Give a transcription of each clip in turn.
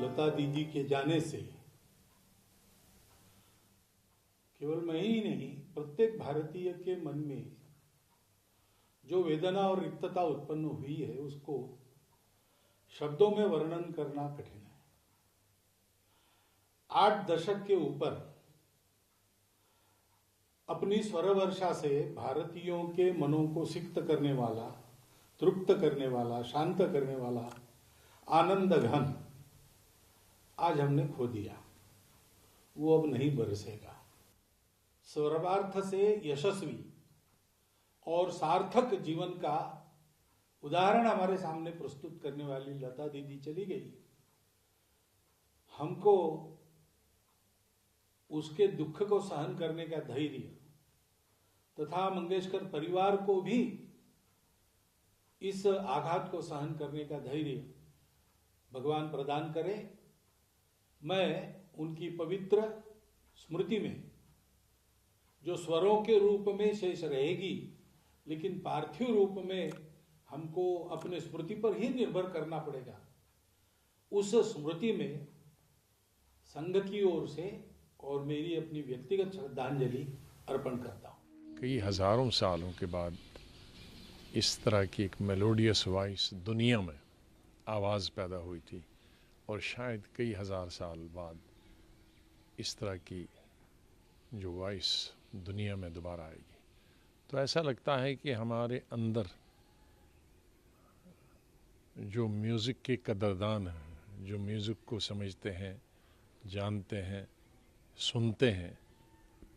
लता दीदी के जाने से केवल मैं ही नहीं, प्रत्येक भारतीय के मन में जो वेदना और रिक्तता उत्पन्न हुई है उसको शब्दों में वर्णन करना कठिन है। 8 दशक के ऊपर अपनी स्वर वर्षा से भारतीयों के मनों को सिक्त करने वाला, तृप्त करने वाला, शांत करने वाला आनंद घन आज हमने खो दिया। वो अब नहीं बरसेगा। सर्वार्थ से यशस्वी और सार्थक जीवन का उदाहरण हमारे सामने प्रस्तुत करने वाली लता दीदी चली गई। हमको उसके दुख को सहन करने का धैर्य तथा मंगेशकर परिवार को भी इस आघात को सहन करने का धैर्य भगवान प्रदान करे। मैं उनकी पवित्र स्मृति में जो स्वरों के रूप में शेष रहेगी, लेकिन पार्थिव रूप में हमको अपने स्मृति पर ही निर्भर करना पड़ेगा, उस स्मृति में संघ की ओर से और मेरी अपनी व्यक्तिगत श्रद्धांजलि अर्पण करता हूं। कई हजारों सालों के बाद इस तरह की एक मेलोडियस वॉइस दुनिया में आवाज़ पैदा हुई थी और शायद कई हज़ार साल बाद इस तरह की जो वॉइस दुनिया में दोबारा आएगी। तो ऐसा लगता है कि हमारे अंदर जो म्यूज़िक के कदरदान हैं, जो म्यूज़िक को समझते हैं, जानते हैं, सुनते हैं,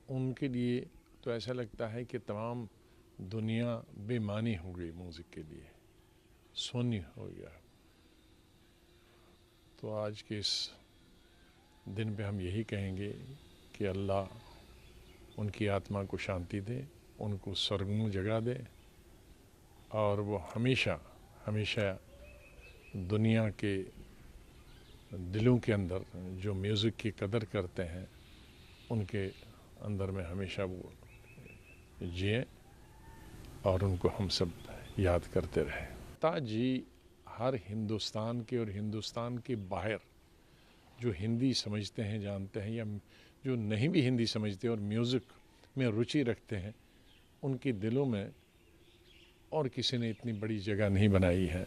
उनके लिए तो ऐसा लगता है कि तमाम दुनिया बेमानी हो गई म्यूज़िक के लिए, शून्य हो गया। तो आज के इस दिन पे हम यही कहेंगे कि अल्लाह उनकी आत्मा को शांति दे, उनको स्वर्ग में जगह दे और वो हमेशा हमेशा दुनिया के दिलों के अंदर जो म्यूज़िक की कदर करते हैं उनके अंदर में हमेशा वो जिए और उनको हम सब याद करते रहें। लता जी हर हिंदुस्तान के और हिंदुस्तान के बाहर जो हिंदी समझते हैं, जानते हैं, या जो नहीं भी हिंदी समझते और म्यूज़िक में रुचि रखते हैं, उनके दिलों में और किसी ने इतनी बड़ी जगह नहीं बनाई है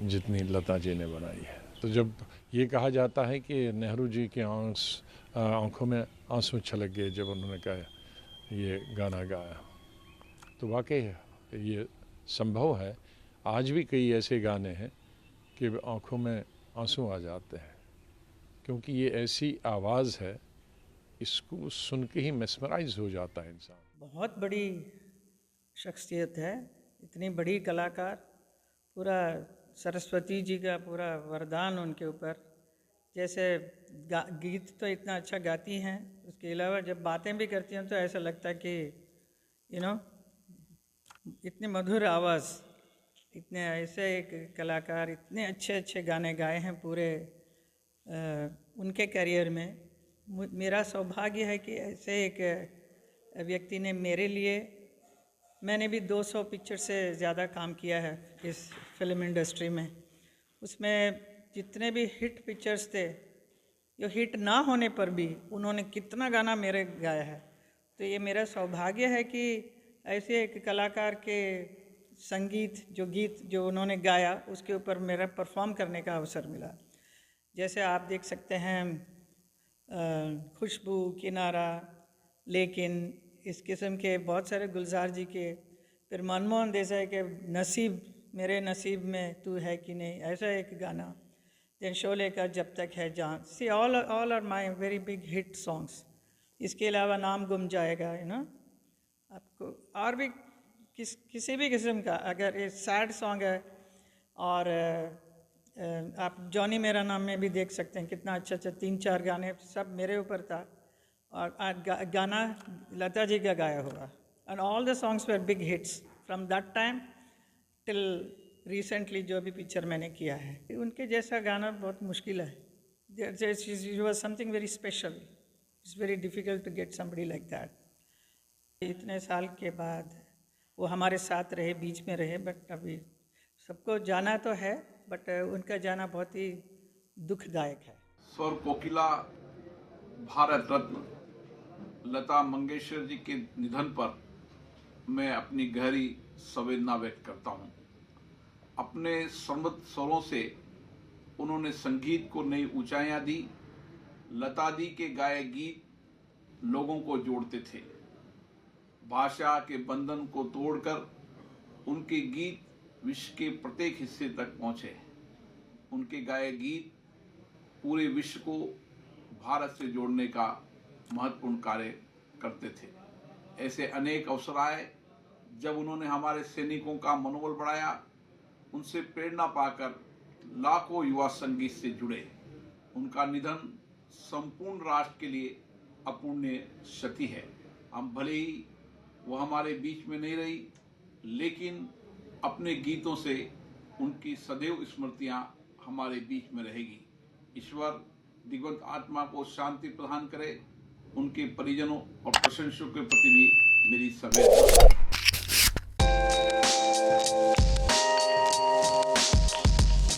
जितनी लता जी ने बनाई है। तो जब ये कहा जाता है कि नेहरू जी के आंखों में आंसू छलक गए जब उन्होंने कहा ये गाना गाया, तो वाकई ये संभव है। आज भी कई ऐसे गाने हैं कि आंखों में आंसू आ जाते हैं, क्योंकि ये ऐसी आवाज़ है, इसको सुन के ही मेस्मराइज हो जाता है इंसान। बहुत बड़ी शख्सियत है, इतनी बड़ी कलाकार, पूरा सरस्वती जी का पूरा वरदान उनके ऊपर। जैसे गीत तो इतना अच्छा गाती हैं, उसके अलावा जब बातें भी करती हैं तो ऐसा लगता है कि इतनी मधुर आवाज़, इतने ऐसे एक कलाकार इतने अच्छे अच्छे गाने गाए हैं पूरे उनके करियर में। मेरा सौभाग्य है कि ऐसे एक व्यक्ति ने मेरे लिए, मैंने भी 200 पिक्चर से ज़्यादा काम किया है इस फिल्म इंडस्ट्री में। उसमें जितने भी हिट पिक्चर्स थे, जो हिट ना होने पर भी उन्होंने कितना गाना मेरे गाया है। तो ये मेरा सौभाग्य है कि ऐसे एक कलाकार के संगीत, जो गीत जो उन्होंने गाया, उसके ऊपर मेरा परफॉर्म करने का अवसर मिला। जैसे आप देख सकते हैं खुशबू, किनारा, लेकिन इस किस्म के बहुत सारे, गुलजार जी के, फिर मनमोहन देसाई के नसीब, मेरे नसीब में तू है कि नहीं, ऐसा एक गाना, देन शोले का जब तक है जान। See all are my very big hit songs. इसके अलावा नाम गुम जाएगा, आपको और भी किसी भी किस्म का, अगर ये सैड सॉन्ग है, और आप जॉनी मेरा नाम में भी देख सकते हैं कितना अच्छा अच्छा 3-4 गाने सब मेरे ऊपर था, और गाना लता जी का गाया हुआ। And all the songs were big hits from that time till recently जो भी पिक्चर मैंने किया है। उनके जैसा गाना बहुत मुश्किल है। It was something very special. It's very difficult to get somebody like that. इतने साल के बाद वो हमारे साथ रहे, बीच में रहे, बट अभी सबको जाना तो है, बट उनका जाना बहुत ही दुखदायक है। स्वर कोकिला भारत रत्न लता मंगेशकर जी के निधन पर मैं अपनी गहरी संवेदना व्यक्त करता हूं। अपने समृद्ध स्वरों से उन्होंने संगीत को नई ऊंचाइयां दी। लता दी के गाए गीत लोगों को जोड़ते थे। भाषा के बंधन को तोड़कर उनके गीत विश्व के प्रत्येक हिस्से तक पहुंचे। उनके गाए गीत पूरे विश्व को भारत से जोड़ने का महत्वपूर्ण कार्य करते थे। ऐसे अनेक अवसर आए जब उन्होंने हमारे सैनिकों का मनोबल बढ़ाया। उनसे प्रेरणा पाकर लाखों युवा संगीत से जुड़े। उनका निधन संपूर्ण राष्ट्र के लिए अपूर्णीय क्षति है। हम भले ही वो हमारे बीच में नहीं रही, लेकिन अपने गीतों से उनकी सदैव स्मृतियां हमारे बीच में रहेगी। ईश्वर दिवंगत आत्मा को शांति प्रदान करे। उनके परिजनों और प्रशंसकों के प्रति भी मेरी संवेदना।